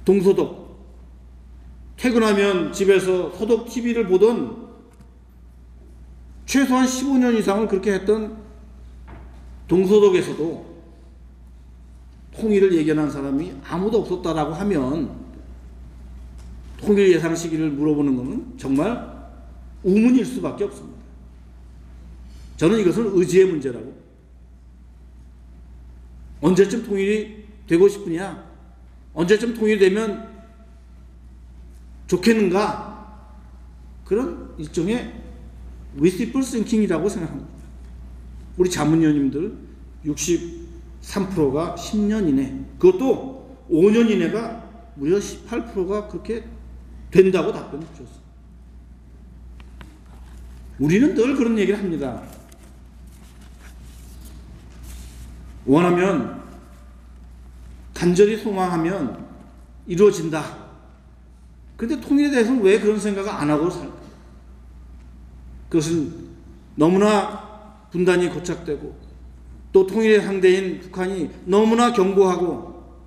동서독, 퇴근하면 집에서 서독 TV를 보던, 최소한 15년 이상을 그렇게 했던 동서독에서도 통일을 예견한 사람이 아무도 없었다라고 하면, 통일 예상 시기를 물어보는 것은 정말 우문일 수밖에 없습니다. 저는 이것은 의지의 문제라고, 언제쯤 통일이 되고 싶으냐, 언제쯤 통일이 되면 좋겠는가, 그런 일종의 wishful thinking이라고 생각합니다. 우리 자문위원님들 63%가 10년 이내, 그것도 5년 이내가 무려 18%가 그렇게 된다고 답변을 주셨어요. 우리는 늘 그런 얘기를 합니다. 원하면, 간절히 소망하면 이루어진다. 그런데 통일에 대해서는 왜 그런 생각을 안 하고 살까? 그것은 너무나 분단이 고착되고 또 통일의 상대인 북한이 너무나 견고하고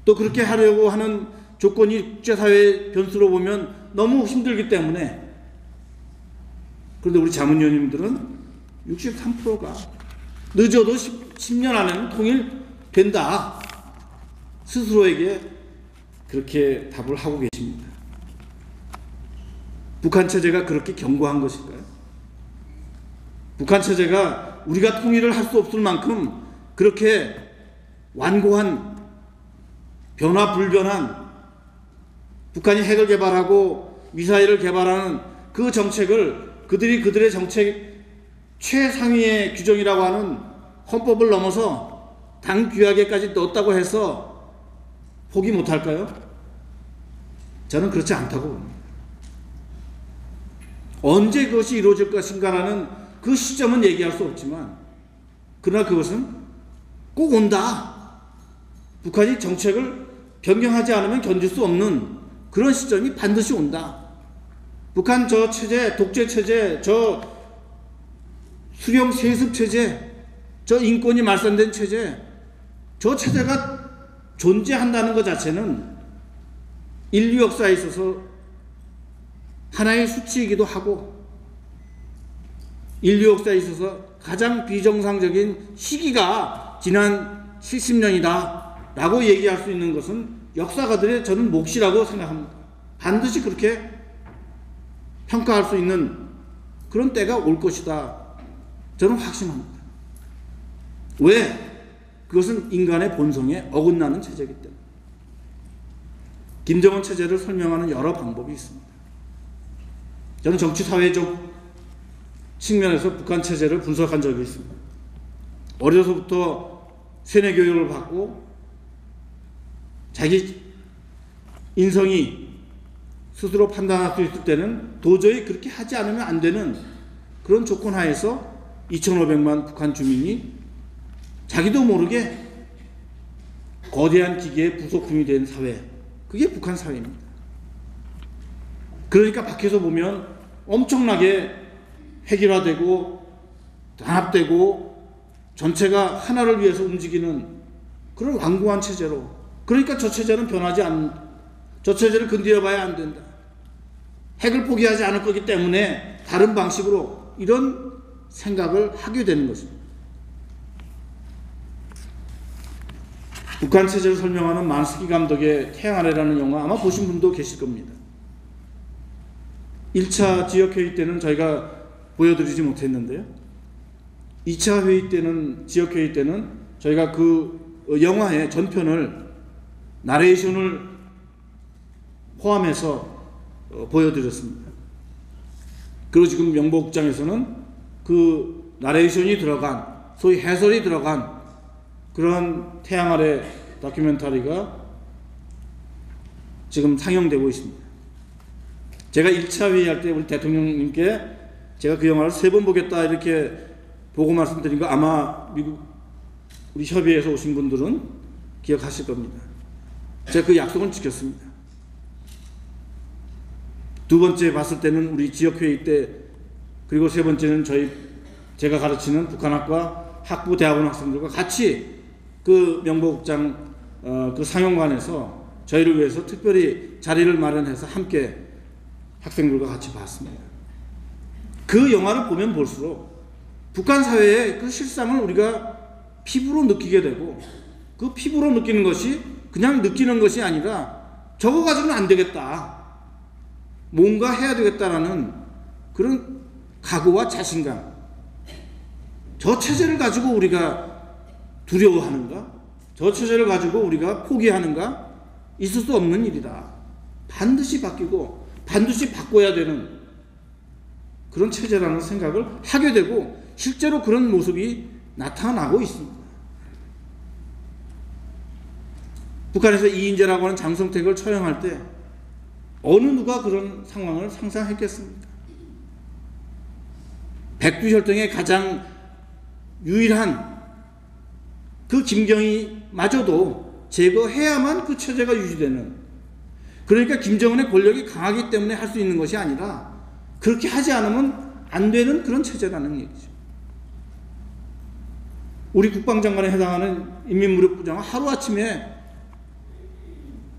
또 그렇게 하려고 하는 조건이 국제사회의 변수로 보면 너무 힘들기 때문에. 그런데 우리 자문위원님들은 63%가 늦어도 10년 안에는 통일된다. 스스로에게 그렇게 답을 하고 계십니다. 북한 체제가 그렇게 견고한 것일까요? 북한 체제가 우리가 통일을 할 수 없을 만큼 그렇게 완고한, 변화불변한, 북한이 핵을 개발하고 미사일을 개발하는 그 정책을 그들의 정책 최상위의 규정이라고 하는 헌법을 넘어서 당규약에까지 넣었다고 해서 포기 못할까요? 저는 그렇지 않다고 봅니다. 언제 그것이 이루어질 것인가라는 그 시점은 얘기할 수 없지만, 그러나 그것은 꼭 온다. 북한이 정책을 변경하지 않으면 견딜 수 없는 그런 시점이 반드시 온다. 북한 저 체제, 독재 체제, 저 수령 세습 체제, 저 인권이 말살된 체제, 저 체제가 존재한다는 것 자체는 인류 역사에 있어서 하나의 수치이기도 하고, 인류 역사에 있어서 가장 비정상적인 시기가 지난 70년이다 라고 얘기할 수 있는 것은 역사가들의 저는 몫이라고 생각합니다. 반드시 그렇게 평가할 수 있는 그런 때가 올 것이다, 저는 확신합니다. 왜? 그것은 인간의 본성에 어긋나는 체제이기 때문에. 김정은 체제를 설명하는 여러 방법이 있습니다. 저는 정치사회적 측면에서 북한 체제를 분석한 적이 있습니다. 어려서부터 세뇌 교육을 받고 자기 인성이 스스로 판단할 수 있을 때는 도저히 그렇게 하지 않으면 안 되는 그런 조건 하에서 2,500만 북한 주민이 자기도 모르게 거대한 기계의 부속품이 된 사회, 그게 북한 사회입니다. 그러니까 밖에서 보면 엄청나게 획일화되고 단합되고 전체가 하나를 위해서 움직이는 그런 완고한 체제로, 그러니까 저 체제는 변하지 않는다. 저 체제를 건드려봐야 안 된다. 핵을 포기하지 않을 거기 때문에 다른 방식으로 이런 생각을 하게 되는 것입니다. 북한 체제를 설명하는 만스키 감독의 태양 아래라는 영화 아마 보신 분도 계실 겁니다. 1차 지역회의 때는 저희가 보여드리지 못했는데요. 2차 회의 때는, 지역회의 때는 저희가 그 영화의 전편을, 나레이션을 포함해서 보여드렸습니다. 그리고 지금 명보국장에서는 그 나레이션이 들어간, 소위 해설이 들어간 그런 태양 아래 다큐멘터리가 지금 상영되고 있습니다. 제가 1차 회의할 때 우리 대통령님께 제가 그 영화를 3번 보겠다 이렇게 보고 말씀드린 거 아마 미국 우리 협의회에서 오신 분들은 기억하실 겁니다. 제가 그 약속은 지켰습니다. 두 번째 봤을 때는 우리 지역회의 때, 그리고 세 번째는 제가 가르치는 북한학과 학부 대학원 학생들과 같이 그 명보국장 그 상영관에서 저희를 위해서 특별히 자리를 마련해서 함께 학생들과 같이 봤습니다. 그 영화를 보면 볼수록 북한 사회의 그 실상을 우리가 피부로 느끼게 되고, 그 피부로 느끼는 것이 그냥 느끼는 것이 아니라 저거 가지고는 안 되겠다, 뭔가 해야 되겠다라는 그런 각오와 자신감, 저 체제를 가지고 우리가 두려워하는가? 저 체제를 가지고 우리가 포기하는가? 있을 수 없는 일이다. 반드시 바뀌고 반드시 바꿔야 되는 그런 체제라는 생각을 하게 되고 실제로 그런 모습이 나타나고 있습니다. 북한에서 이인재라고 하는 장성택을 처형할 때 어느 누가 그런 상황을 상상했겠습니까? 백두혈통의 가장 유일한 그 김경희마저도 제거해야만 그 체제가 유지되는, 그러니까 김정은의 권력이 강하기 때문에 할 수 있는 것이 아니라 그렇게 하지 않으면 안 되는 그런 체제라는 얘기죠. 우리 국방장관에 해당하는 인민무력부장은 하루아침에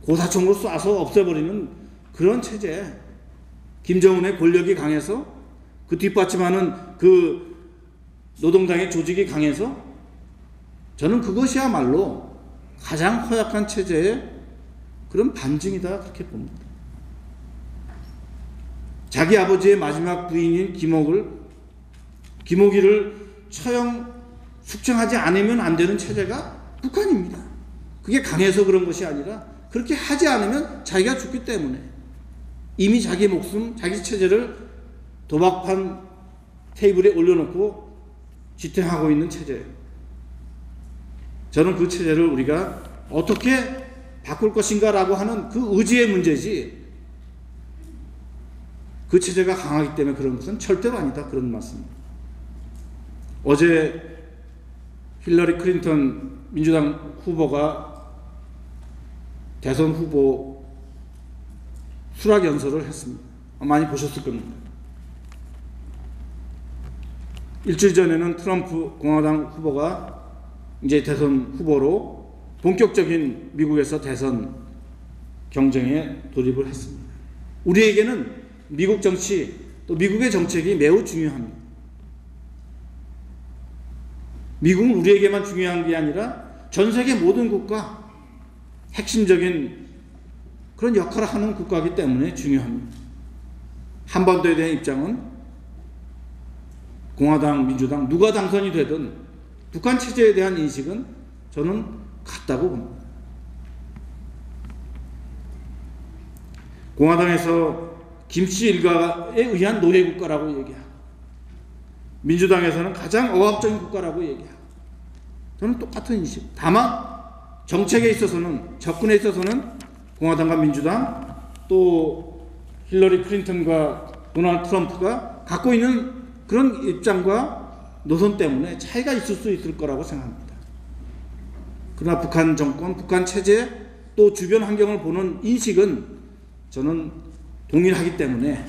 고사총으로 쏴서 없애버리는 그런 체제, 김정은의 권력이 강해서 그 뒷받침하는 그 노동당의 조직이 강해서 저는 그것이야말로 가장 허약한 체제의 그런 반증이다, 그렇게 봅니다. 자기 아버지의 마지막 부인인 김옥이를 처형 숙청하지 않으면 안 되는 체제가 북한입니다. 그게 강해서 그런 것이 아니라 그렇게 하지 않으면 자기가 죽기 때문에 이미 자기 목숨, 자기 체제를 도박판 테이블에 올려놓고 지탱하고 있는 체제예요. 저는 그 체제를 우리가 어떻게 바꿀 것인가 라고 하는 그 의지의 문제지, 그 체제가 강하기 때문에 그런 것은 절대로 아니다, 그런 말씀입니다. 어제 힐러리 클린턴 민주당 후보가 대선 후보 수락 연설을 했습니다. 많이 보셨을 겁니다. 일주일 전에는 트럼프 공화당 후보가 이제 대선 후보로 본격적인 미국에서 대선 경쟁에 돌입을 했습니다. 우리에게는 미국 정치, 또 미국의 정책이 매우 중요합니다. 미국은 우리에게만 중요한 게 아니라 전 세계 모든 국가, 핵심적인 그런 역할을 하는 국가이기 때문에 중요합니다. 한반도에 대한 입장은 공화당, 민주당 누가 당선이 되든 북한 체제에 대한 인식은 저는 같다고 봅니다. 공화당에서 김씨 일가에 의한 노예국가라고 얘기하고, 민주당에서는 가장 억압적인 국가라고 얘기하고, 저는 똑같은 인식. 다만 정책에 있어서는, 접근에 있어서는 공화당과 민주당, 또 힐러리 클린턴과 도널드 트럼프가 갖고 있는 그런 입장과 노선 때문에 차이가 있을 수 있을 거라고 생각합니다. 그러나 북한 정권, 북한 체제, 또 주변 환경을 보는 인식은 저는 동일하기 때문에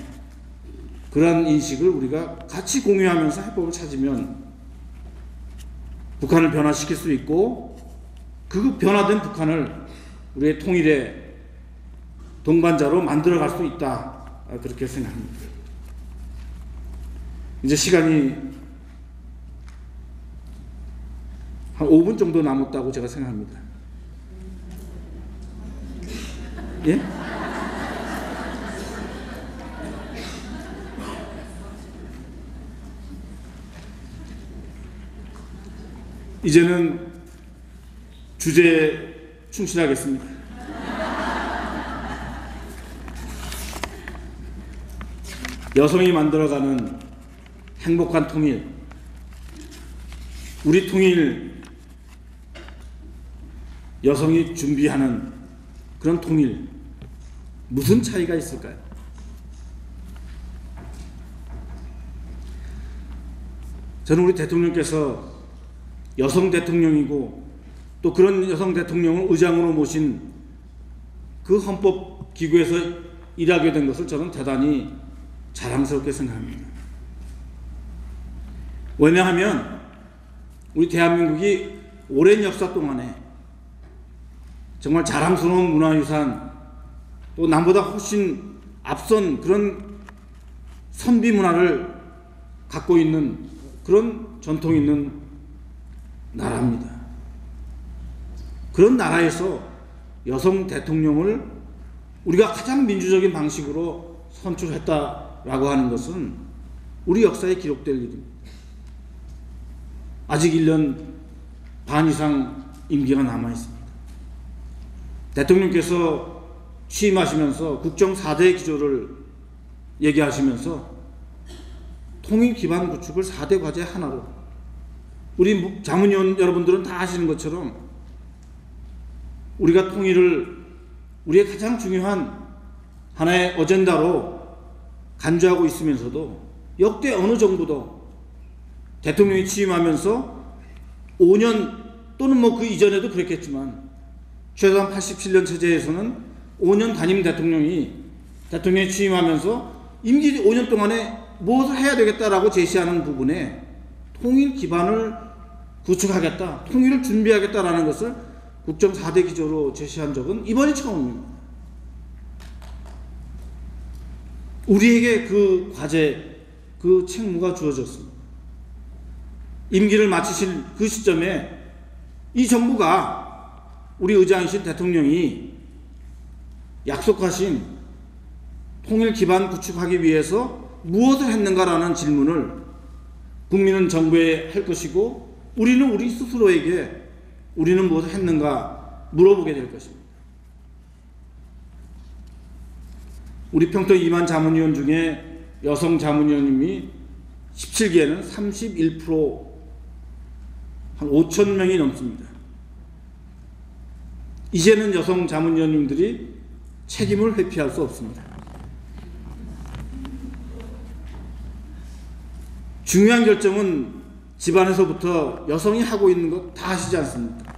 그러한 인식을 우리가 같이 공유하면서 해법을 찾으면 북한을 변화시킬 수 있고, 그 변화된 북한을 우리의 통일의 동반자로 만들어갈 수 있다, 그렇게 생각합니다. 이제 시간이 한 5분 정도 남았다고 제가 생각합니다. 예? 이제는 주제에 충실하겠습니다. 여성이 만들어가는 행복한 통일, 우리 통일, 여성이 준비하는 그런 통일, 무슨 차이가 있을까요? 저는 우리 대통령께서 여성 대통령이고, 또 그런 여성 대통령을 의장으로 모신 그 헌법기구에서 일하게 된 것을 저는 대단히 자랑스럽게 생각합니다. 왜냐하면 우리 대한민국이 오랜 역사 동안에 정말 자랑스러운 문화유산, 또 남보다 훨씬 앞선 그런 선비 문화를 갖고 있는 그런 전통이 있는 나라입니다. 그런 나라에서 여성 대통령을 우리가 가장 민주적인 방식으로 선출했다라고 하는 것은 우리 역사에 기록될 일입니다. 아직 1년 반 이상 임기가 남아 있습니다. 대통령께서 취임하시면서 국정 4대 기조를 얘기하시면서 통일 기반 구축을 4대 과제 하나로, 우리 자문위원 여러분들은 다 아시는 것처럼 우리가 통일을 우리의 가장 중요한 하나의 어젠다로 간주하고 있으면서도 역대 어느 정부도 대통령이 취임하면서 5년 또는 뭐 그 이전에도 그랬겠지만 최소한 87년 체제에서는 5년 단임 대통령이 취임하면서 임기 5년 동안에 무엇을 해야 되겠다라고 제시하는 부분에 통일 기반을 구축하겠다, 통일을 준비하겠다라는 것을 국정 4대 기조로 제시한 적은 이번이 처음입니다. 우리에게 그 과제, 그 책무가 주어졌습니다. 임기를 마치실 그 시점에 이 정부가, 우리 의장이신 대통령이 약속하신 통일 기반 구축하기 위해서 무엇을 했는가라는 질문을 국민은 정부에 할 것이고, 우리는 우리 스스로에게 우리는 무엇을 했는가 물어보게 될 것입니다. 우리 평택 2만 자문위원 중에 여성 자문위원님이 17기에는 31%, 한 5천 명이 넘습니다. 이제는 여성 자문위원님들이 책임을 회피할 수 없습니다. 중요한 결정은 집안에서부터 여성이 하고 있는 것 다 아시지 않습니까?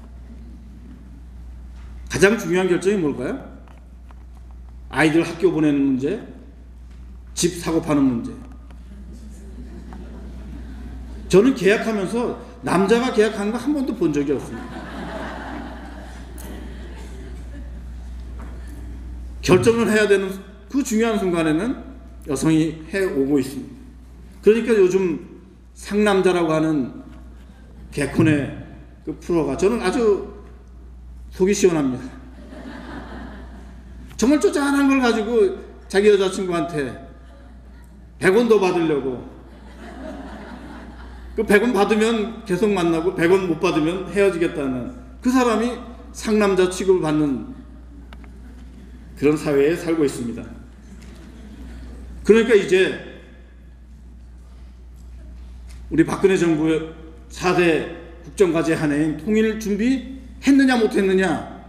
가장 중요한 결정이 뭘까요? 아이들 학교 보내는 문제, 집 사고 파는 문제. 저는 계약하면서 남자가 계약하는 거 한 번도 본 적이 없습니다. 결정을 해야 되는 그 중요한 순간에는 여성이 해오고 있습니다. 그러니까 요즘 상남자라고 하는 개콘의 그 프로가 저는 아주 속이 시원합니다. 정말 쪼잔한 걸 가지고 자기 여자친구한테 100원 더 받으려고, 그 100원 받으면 계속 만나고 100원 못 받으면 헤어지겠다는, 그 사람이 상남자 취급을 받는 그런 사회에 살고 있습니다. 그러니까 이제 우리 박근혜 정부의 4대 국정과제 하나인 통일 준비했느냐 못했느냐,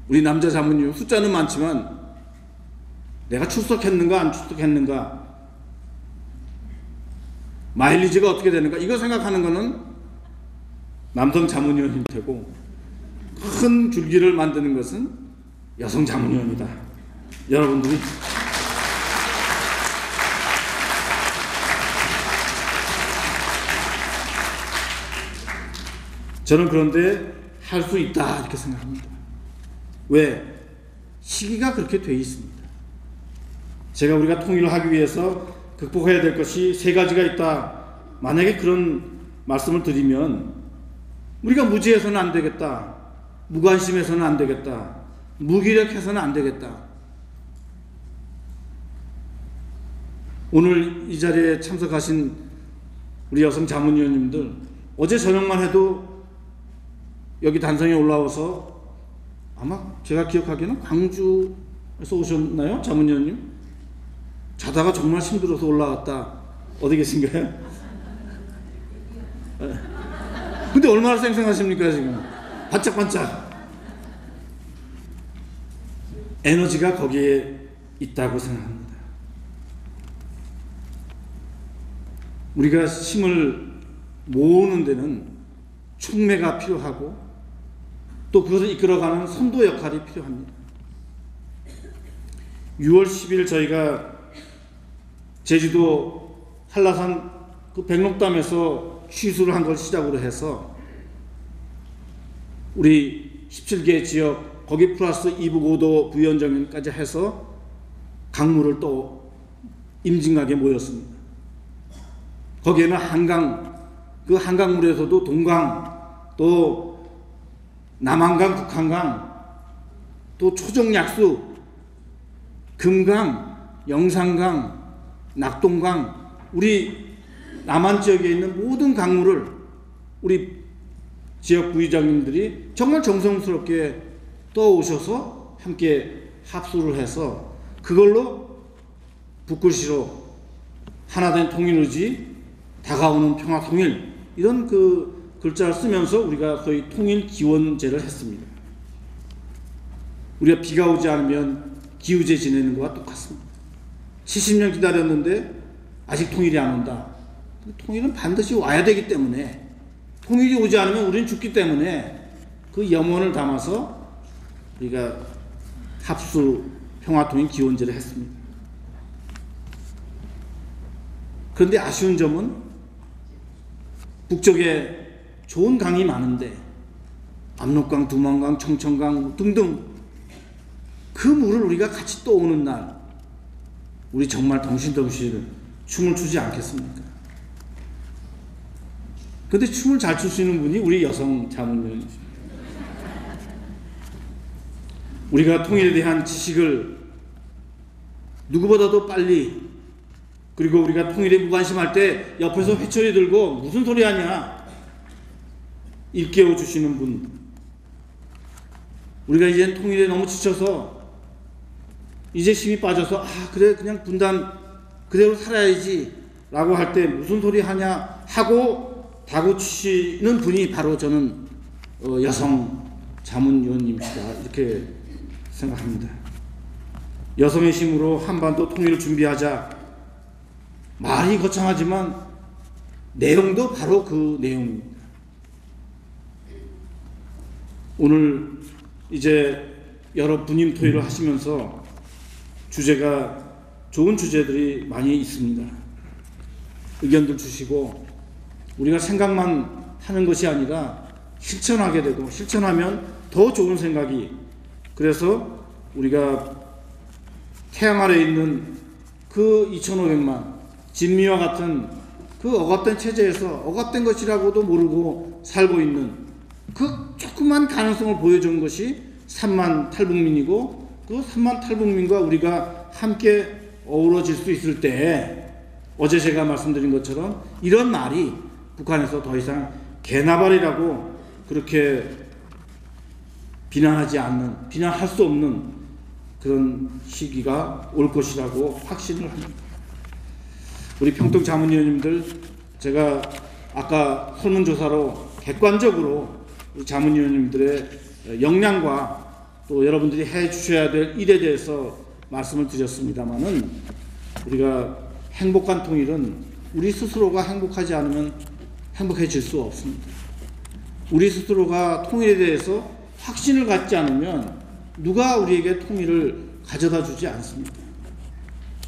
우리 남자 자문위원 숫자는 많지만 내가 출석했는가 안 출석했는가, 마일리지가 어떻게 되는가, 이거 생각하는 것은 남성 자문위원일 테고, 큰 줄기를 만드는 것은 여성 자문위원이다. 여러분들이 저는 그런데 할 수 있다 이렇게 생각합니다. 왜? 시기가 그렇게 돼 있습니다. 제가 우리가 통일을 하기 위해서 극복해야 될 것이 3가지가 있다. 만약에 그런 말씀을 드리면 우리가 무지해서는 안 되겠다, 무관심해서는 안 되겠다, 무기력해서는 안 되겠다. 오늘 이 자리에 참석하신 우리 여성 자문위원님들, 어제 저녁만 해도 여기 단성에 올라와서, 아마 제가 기억하기에는 광주에서 오셨나요? 자문위원님? 자다가 정말 힘들어서 올라왔다. 어디 계신가요? 근데 얼마나 쌩쌩하십니까 지금? 반짝반짝. 에너지가 거기에 있다고 생각합니다. 우리가 힘을 모으는 데는 촉매가 필요하고 또 그것을 이끌어가는 선도 역할이 필요합니다. 6월 10일 저희가 제주도 한라산 그 백록담에서 취수를 한 걸 시작으로 해서 우리 17개 지역 거기 플러스 이북5도 부위원장까지 해서 강물을 또 임진각에 모였습니다. 거기에는 한강, 그 한강물에서도 동강, 또 남한강, 북한강, 또 초정약수, 금강, 영산강, 낙동강, 우리 남한 지역에 있는 모든 강물을 우리 지역 부의장님들이 정말 정성스럽게 떠오셔서 함께 합수를 해서 그걸로 붓글씨로 하나된 통일 의지, 다가오는 평화 통일, 이런 그 글자를 쓰면서 우리가 거의 통일 기원제를 했습니다. 우리가 비가 오지 않으면 기우제 지내는 것과 똑같습니다. 70년 기다렸는데 아직 통일이 안 온다. 통일은 반드시 와야 되기 때문에, 통일이 오지 않으면 우리는 죽기 때문에 그 염원을 담아서 우리가 합수 평화통일 기원제를 했습니다. 그런데 아쉬운 점은 북쪽에 좋은 강이 많은데 압록강, 두만강, 청천강 등등 그 물을 우리가 같이 떠오는 날 우리 정말 덩실덩실 춤을 추지 않겠습니까? 근데 춤을 잘 출 수 있는 분이 우리 여성 자문위원이십니다. 우리가 통일에 대한 지식을 누구보다도 빨리, 그리고 우리가 통일에 무관심할 때 옆에서 회초리 들고 무슨 소리 하냐 일깨워 주시는 분, 우리가 이젠 통일에 너무 지쳐서 이제 힘이 빠져서 그래 그냥 분단 그대로 살아야지 라고 할 때 무슨 소리 하냐 하고 다구치시는 분이 바로 저는 여성 자문위원님이시다 이렇게 생각합니다. 여성의 힘으로 한반도 통일을 준비하자. 말이 거창하지만 내용도 바로 그 내용입니다. 오늘 이제 여러 분임 토의를 하시면서 주제가 좋은 주제들이 많이 있습니다. 의견들 주시고 우리가 생각만 하는 것이 아니라 실천하게 되고, 실천하면 더 좋은 생각이, 그래서 우리가 태양 아래에 있는 그 2,500만 진미와 같은 그 억압된 체제에서 억압된 것이라고도 모르고 살고 있는 그 조그만 가능성을 보여준 것이 3만 탈북민이고, 그 3만 탈북민과 우리가 함께 어우러질 수 있을 때 어제 제가 말씀드린 것처럼 이런 말이 북한에서 더 이상 개나발이라고 그렇게 비난하지 않는, 비난할 수 없는 그런 시기가 올 것이라고 확신을 합니다. 우리 평통 자문위원님들, 제가 아까 설문조사로 객관적으로 우리 자문위원님들의 역량과 또 여러분들이 해 주셔야 될 일에 대해서 말씀을 드렸습니다마는, 우리가 행복한 통일은 우리 스스로가 행복하지 않으면 행복해질 수 없습니다. 우리 스스로가 통일에 대해서 확신을 갖지 않으면 누가 우리에게 통일을 가져다 주지 않습니다.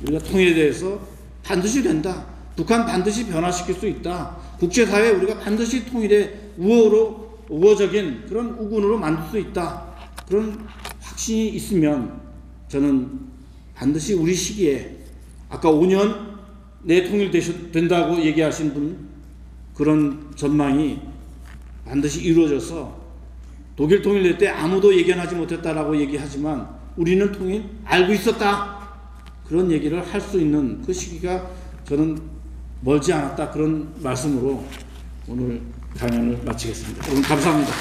우리가 통일에 대해서 반드시 된다, 북한 반드시 변화시킬 수 있다, 국제사회에 우리가 반드시 통일의 우호적인 그런 우군으로 만들 수 있다, 그런 확신이 있으면 저는 반드시 우리 시기에 아까 5년 내 통일 된다고 얘기하신 분, 그런 전망이 반드시 이루어져서 독일 통일될 때 아무도 예견하지 못했다라고 얘기하지만 우리는 통일 알고 있었다, 그런 얘기를 할 수 있는 그 시기가 저는 멀지 않았다, 그런 말씀으로 오늘 강연을 마치겠습니다. 여러분 감사합니다.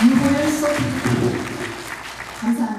유보열 소프트 감사합니다.